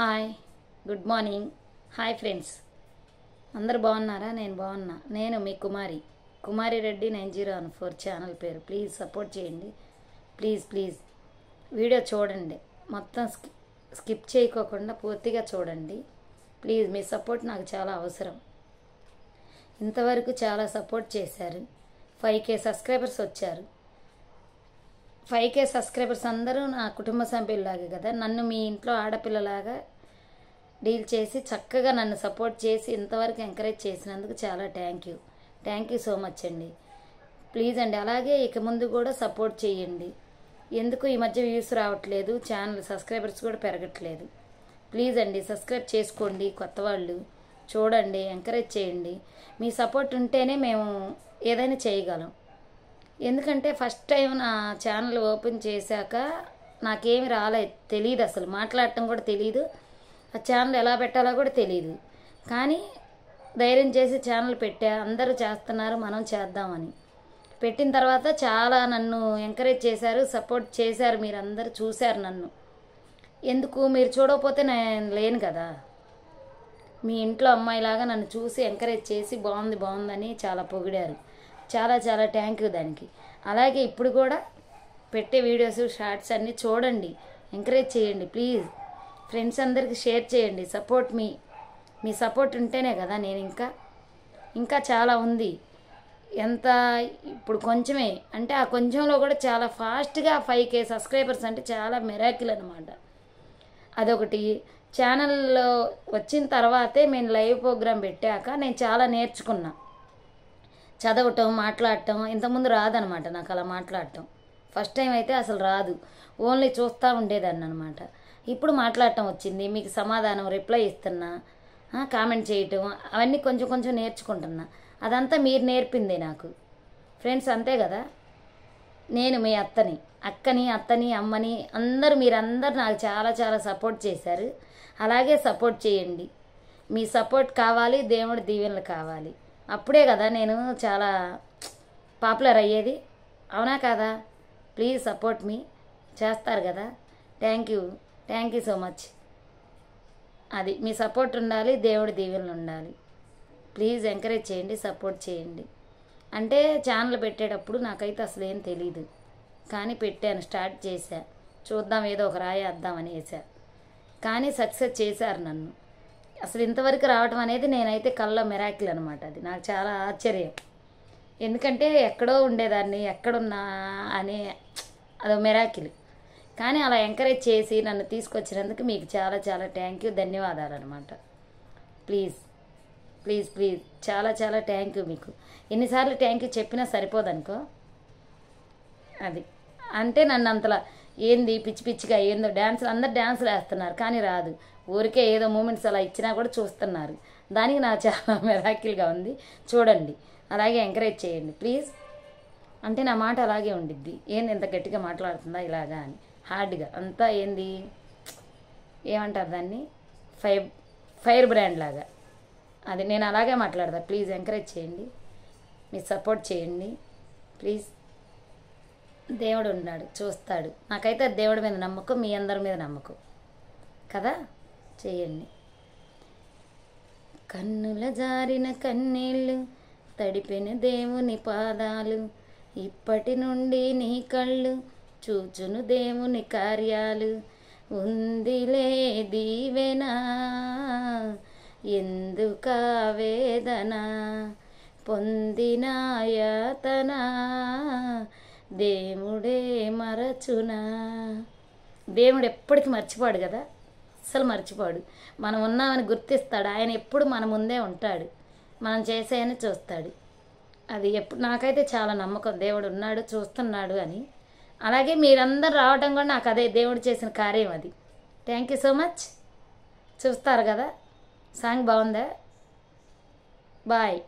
Hi good morning. Hi friends, అందరు బాగున్నారా? నేను బాగున్నా. నేను మీ కుమారి రెడ్డి 9014 ఛానల్ పేరు. ప్లీజ్ సపోర్ట్ చేయండి. ప్లీజ్ వీడియో చూడండి, మొత్తం స్కిప్ చేయకోకుండా పూర్తిగా చూడండి. ప్లీజ్ మీ సపోర్ట్ నాకు చాలా అవసరం. ఇంతవరకు చాలా సపోర్ట్ చేశారు. 5K సబ్స్క్రైబర్స్ వచ్చారు. 5K సబ్స్క్రైబర్స్ అందరూ నా కుటుంబ సభ్యుల్లాగే కదా. నన్ను మీ ఇంట్లో ఆడపిల్లలాగా డీల్ చేసి చక్కగా నన్ను సపోర్ట్ చేసి ఇంతవరకు ఎంకరేజ్ చేసినందుకు చాలా థ్యాంక్ యూ సో మచ్ అండి. ప్లీజ్ అండి, అలాగే ఇక ముందు కూడా సపోర్ట్ చేయండి. ఎందుకు ఈ మధ్య వ్యూస్ రావట్లేదు, ఛానల్ సబ్స్క్రైబర్స్ కూడా పెరగట్లేదు. ప్లీజ్ అండి సబ్స్క్రైబ్ చేసుకోండి. కొత్త వాళ్ళు చూడండి, ఎంకరేజ్ చేయండి. మీ సపోర్ట్ ఉంటేనే మేము ఏదైనా చేయగలం. ఎందుకంటే ఫస్ట్ టైం నా ఛానల్ ఓపెన్ చేశాక నాకేమి రాలేదు, తెలియదు, అసలు మాట్లాడటం కూడా తెలియదు, ఆ ఛానల్ ఎలా పెట్టాలో కూడా తెలియదు. కానీ ధైర్యం చేసి ఛానల్ పెట్టా. అందరూ చేస్తున్నారు, మనం చేద్దామని పెట్టిన తర్వాత చాలా నన్ను ఎంకరేజ్ చేశారు, సపోర్ట్ చేశారు. మీరు అందరూ చూశారు నన్ను. ఎందుకు మీరు చూడకపోతే నేను లేను కదా. మీ ఇంట్లో అమ్మాయిలాగా నన్ను చూసి ఎంకరేజ్ చేసి బాగుందని చాలా పొగిడారు. చాలా థ్యాంక్ యూ దానికి. అలాగే ఇప్పుడు కూడా పెట్టే వీడియోస్ షార్ట్స్ అన్నీ చూడండి, ఎంకరేజ్ చేయండి. ప్లీజ్ ఫ్రెండ్స్ అందరికీ షేర్ చేయండి. సపోర్ట్ మీ సపోర్ట్ ఉంటేనే కదా నేను ఇంకా చాలా ఉంది. ఎంత ఇప్పుడు కొంచెమే అంటే ఆ కొంచెంలో కూడా చాలా ఫాస్ట్గా 5K సబ్స్క్రైబర్స్ అంటే చాలా మిరాకిల్ అనమాట. అదొకటి. ఛానల్లో వచ్చిన తర్వాతే మేము లైవ్ ప్రోగ్రాం పెట్టాక నేను చాలా నేర్చుకున్నా. చదవటం, మాట్లాడటం ఇంతకుముందు రాదనమాట నాకు అలా మాట్లాడటం. ఫస్ట్ టైం అయితే అసలు రాదు, ఓన్లీ చూస్తూ ఉండేదాన్ని అనమాట. ఇప్పుడు మాట్లాడటం వచ్చింది, మీకు సమాధానం రిప్లై ఇస్తున్నా, కామెంట్ చేయటం అవన్నీ కొంచెం నేర్చుకుంటున్నా. అదంతా మీరు నేర్పిందే నాకు ఫ్రెండ్స్, అంతే కదా. నేను మీ అక్కని అమ్మని మీరందరూ నాకు చాలా సపోర్ట్ చేశారు. అలాగే సపోర్ట్ చేయండి. మీ సపోర్ట్ కావాలి, దేవుడి దీవెనలు కావాలి. అప్పుడే కదా నేను చాలా పాపులర్ అయ్యేది, అవునా కదా. ప్లీజ్ సపోర్ట్ మీ చేస్తారు కదా. Thank you so much. అది మీ సపోర్ట్ ఉండాలి, దేవుడి దీవెనలు ఉండాలి. ప్లీజ్ ఎంకరేజ్ చేయండి, సపోర్ట్ చేయండి. అంటే ఛానల్ పెట్టేటప్పుడు నాకైతే అసలు ఏం తెలీదు, కానీ పెట్టాను, స్టార్ట్ చేశా, చూద్దాం ఏదో ఒక రాయేద్దామని వేసా. కానీ సక్సెస్ చేశారు నన్ను. అసలు ఇంతవరకు రావటం అనేది నేనైతే కళ్ళ మిరాకిల్ అనమాట. అది నాకు చాలా ఆశ్చర్యం. ఎందుకంటే ఎక్కడో ఉండేదాన్ని, ఎక్కడున్నా అనే అదో మిరాకిల్. కానీ అలా ఎంకరేజ్ చేసి నన్ను తీసుకొచ్చినందుకు మీకు చాలా థ్యాంక్ యూ, ధన్యవాదాలు అనమాట. ప్లీజ్ చాలా థ్యాంక్ యూ. మీకు ఎన్నిసార్లు థ్యాంక్ యూ చెప్పినా సరిపోదనుకో. అది అంటే నన్ను అంతలా ఏంది పిచ్చిగా ఏందో డ్యాన్సులు, అందరు డ్యాన్సులు వేస్తున్నారు కానీ రాదు. ఊరికే ఏదో మూమెంట్స్ అలా ఇచ్చినా కూడా చూస్తున్నారు. దానికి నాకు చాలా మిరాకిల్గా ఉంది. చూడండి, అలాగే ఎంకరేజ్ చేయండి ప్లీజ్. అంటే నా మాట అలాగే ఉండిద్ది. ఏంది ఇంత గట్టిగా మాట్లాడుతుందా ఇలాగా అని, హార్డ్గా అంతా ఏంది ఏమంటారు దాన్ని, ఫైర్ బ్రాండ్ లాగా. అది నేను అలాగే మాట్లాడతా. ప్లీజ్ ఎంకరేజ్ చేయండి, మీరు సపోర్ట్ చేయండి ప్లీజ్. దేవుడు ఉన్నాడు, చూస్తాడు. నాకైతే దేవుడి మీద నమ్మకం, మీ అందరి మీద నమ్మకం కదా. చేయండి. కన్నుల జారిన కన్నీళ్ళు తడిపిన దేవుని పాదాలు, ఇప్పటి నుండి నీ కళ్ళు చూచును దేవుని కార్యాలు. ఉందిలే దీవెన ఎందుకా వేదన, పొందిన యాతన దేవుడే మరచునా. దేవుడు ఎప్పటికీ మర్చిపోడు కదా, అస్సలు మర్చిపోడు. మనం ఉన్నామని గుర్తిస్తాడు. ఆయన ఎప్పుడు మన ముందే ఉంటాడు, మనం చేసేయని చూస్తాడు. అది ఎప్పుడు నాకైతే చాలా నమ్మకం, దేవుడు ఉన్నాడు, చూస్తున్నాడు అని. అలాగే మీరందరూ రావడం కూడా నాకు అదే దేవుడు చేసిన కార్యం. అది థ్యాంక్ యూ సో మచ్. చూస్తారు కదా. సాంగ్ బాగుందా? బాయ్.